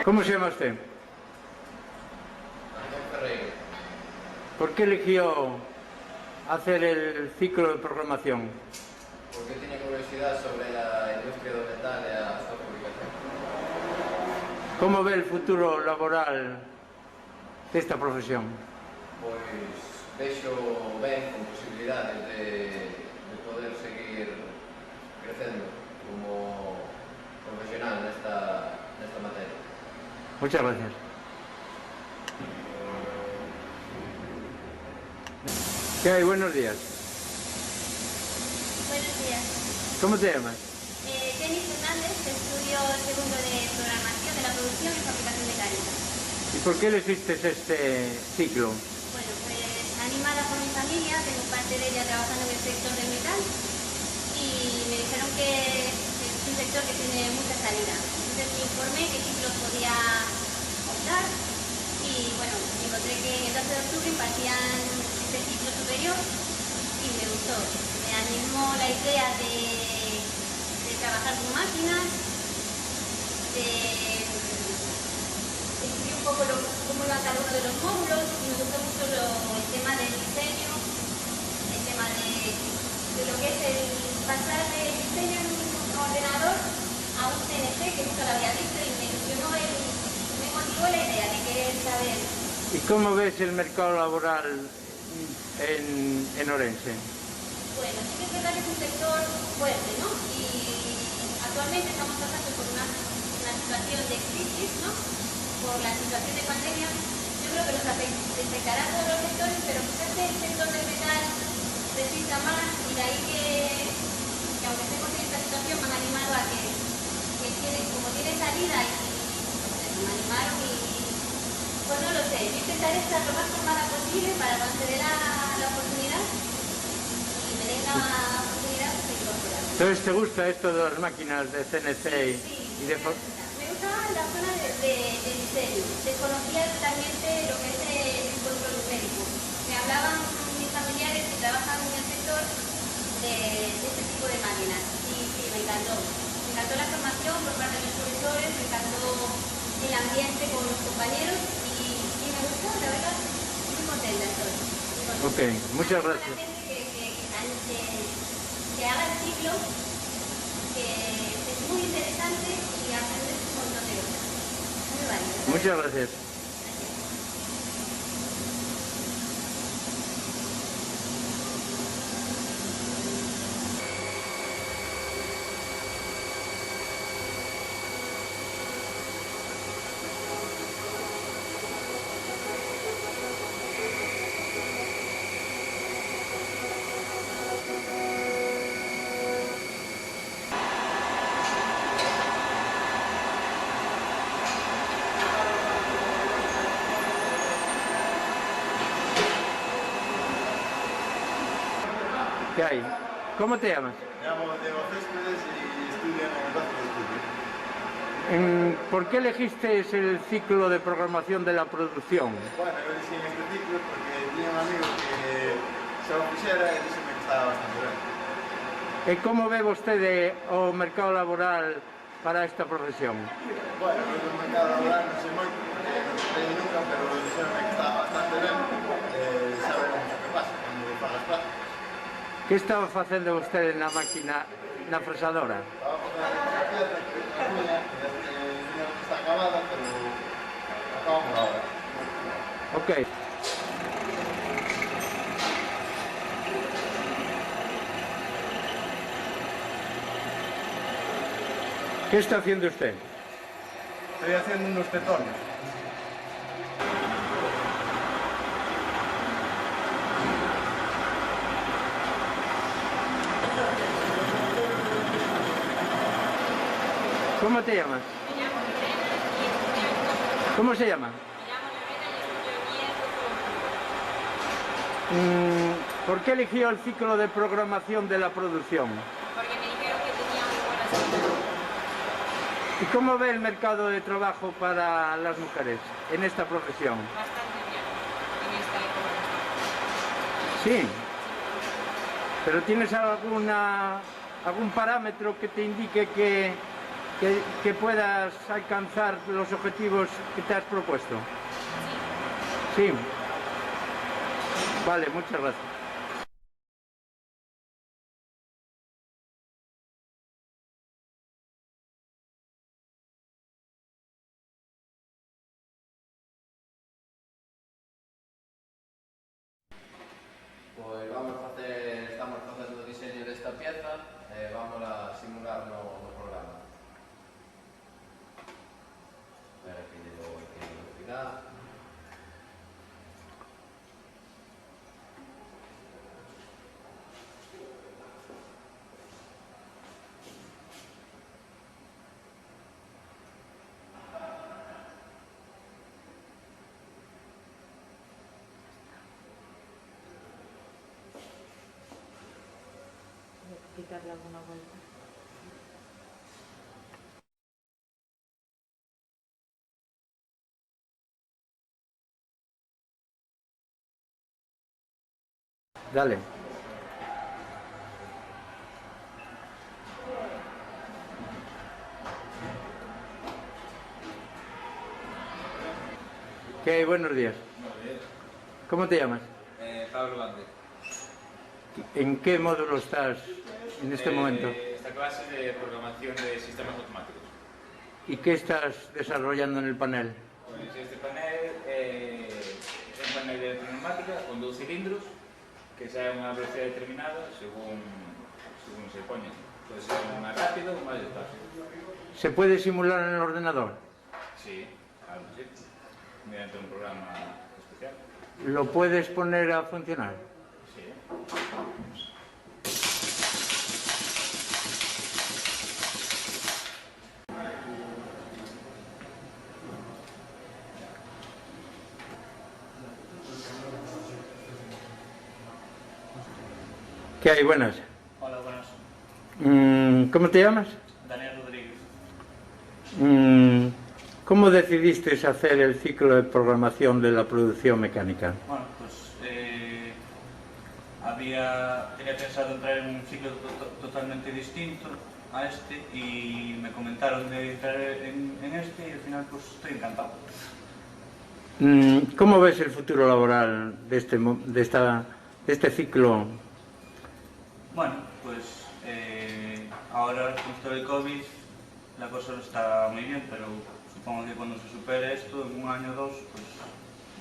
¿Cómo se llama usted? ¿Por qué eligió hacer el ciclo de programación? Porque tenía curiosidad sobre la industria do metal e a súa fabricación. ¿Cómo ve el futuro laboral de esta profesión? Pois vexo ben con posibilidades de poder seguir crecendo como profesional nesta materia. Muchas gracias. ¿Qué hay? Buenos días. Buenos días. ¿Cómo te llamas? Jenny Fernández, estudio segundo de programación de la producción y fabricación mecánica. ¿Y por qué elegiste este ciclo? Bueno, pues animada por mi familia, tengo parte de ella trabajando en el sector del metal y me dijeron que es un sector que tiene mucha salida. Entonces me informé qué ciclos podía optar y bueno, encontré que en el 12 de octubre impartían este ciclo superior y me gustó. Me animó la idea de trabajar con máquinas, de escribir un poco cómo iba cada uno de los módulos, y me gustó mucho el tema del diseño, el tema de lo que es el pasar del diseño en un ordenador a un CNC, que nunca lo había visto, y me ilusionó, me motivó la idea de querer saber. ¿Y cómo ves el mercado laboral en Orense? Bueno, sí que es verdad que es un sector fuerte, ¿no? Y actualmente estamos pasando por una situación de crisis, ¿no? Por la situación de pandemia. Yo creo que nos afectará a todos los sectores, pero quizás el sector del metal resista más, y de ahí que aunque estemos en esta situación me han animado a que como tiene salida y pues, me animaron y pues no lo sé, yo intentaré estar lo más formada posible para cuando se dé la oportunidad. Entonces, ¿te gusta esto de las máquinas de CNC? Sí, me gustaba la zona de diseño. Desconocía totalmente lo que es el control numérico. Me hablaban mis familiares que trabajan en el sector de este tipo de máquinas. Y sí, me encantó. Me encantó la formación por parte de los profesores, me encantó el ambiente con los compañeros y me gustó, la verdad. Muy contenta estoy. Ok, muchas gracias. Que haga el ciclo, que es muy interesante y aprendes un montón de cosas. Muy válido. Muchas gracias. ¿Qué hay? ¿Cómo te llamas? Me llamo Diego Céspedes y estudio en el 12 de octubre. ¿Por qué elegiste el ciclo de programación de la producción? Bueno, yo elegí este ciclo porque tenía un amigo que se lo pusiera y dice que estaba bastante bien. ¿Cómo ve usted o mercado laboral para esta profesión? Bueno, el mercado laboral non sei moito porque non sei nunca, pero dixeron que estaba bastante ben. Saberemos o que pasa cando para as prácticas. ¿Qué estaba haciendo usted en la máquina, en la fresadora? Estaba facendo a piedra, a cuña, que está acabada, pero acabamos ahora. Ok. ¿Qué está haciendo usted? Estoy haciendo unos tetones. ¿Cómo te llamas? Me llamo Irene. ¿Cómo se llama? Me llamo Lorena y estudio en ¿Por qué eligió el ciclo de programación de la producción? porque me dijeron que tenía muy buenas notas. ¿Y cómo ve el mercado de trabajo para las mujeres en esta profesión? Bastante bien en esta época. Sí. ¿Pero tienes algún parámetro que te indique que puedas alcanzar los objetivos que te has propuesto? Sí. Vale, muchas gracias. Pois estamos facendo o diseño desta pieza e vamos a simular no programa. Espera que lle dou aquí a velocidade. Quitarle alguna vuelta. Dale. ¿Qué hay? Buenos días. ¿Cómo te llamas? Pablo Bande. ¿En qué módulo estás en este momento? Esta clase de programación de sistemas automáticos. ¿Y qué estás desarrollando en el panel? Pues este panel é un panel de neumática con 2 cilindros que sae a unha velocidade determinada según se poñen. Pode ser máis rápido ou máis despacio. ¿Se puede simular en el ordenador? Sí, claro que sí. Mediante un programa especial. ¿Lo puedes poner a funcionar? Sí. ¿Qué hay? Buenas. Hola, buenas. ¿Cómo te llamas? Daniel Rodríguez. ¿Cómo decidiste hacer el ciclo de programación de la producción mecánica? Bueno, pues tenía pensado entrar en un ciclo totalmente distinto a este y me comentaron de entrar en este y al final pues estoy encantado. ¿Cómo ves el futuro laboral de este ciclo? Bueno, pues ahora con esto del COVID la cosa no está muy bien, pero supongo que cuando se supere esto, en un año o dos, pues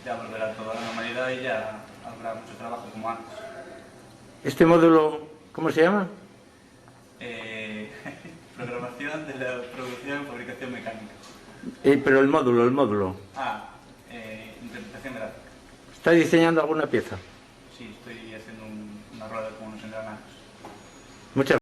ya volverá toda la normalidad y ya habrá mucho trabajo como antes. ¿Este módulo, cómo se llama? Programación de la producción y fabricación mecánica. Pero el módulo. Interpretación gráfica. ¿Está diseñando alguna pieza? Sí, estoy haciendo una rueda con unos engranajes. Muchas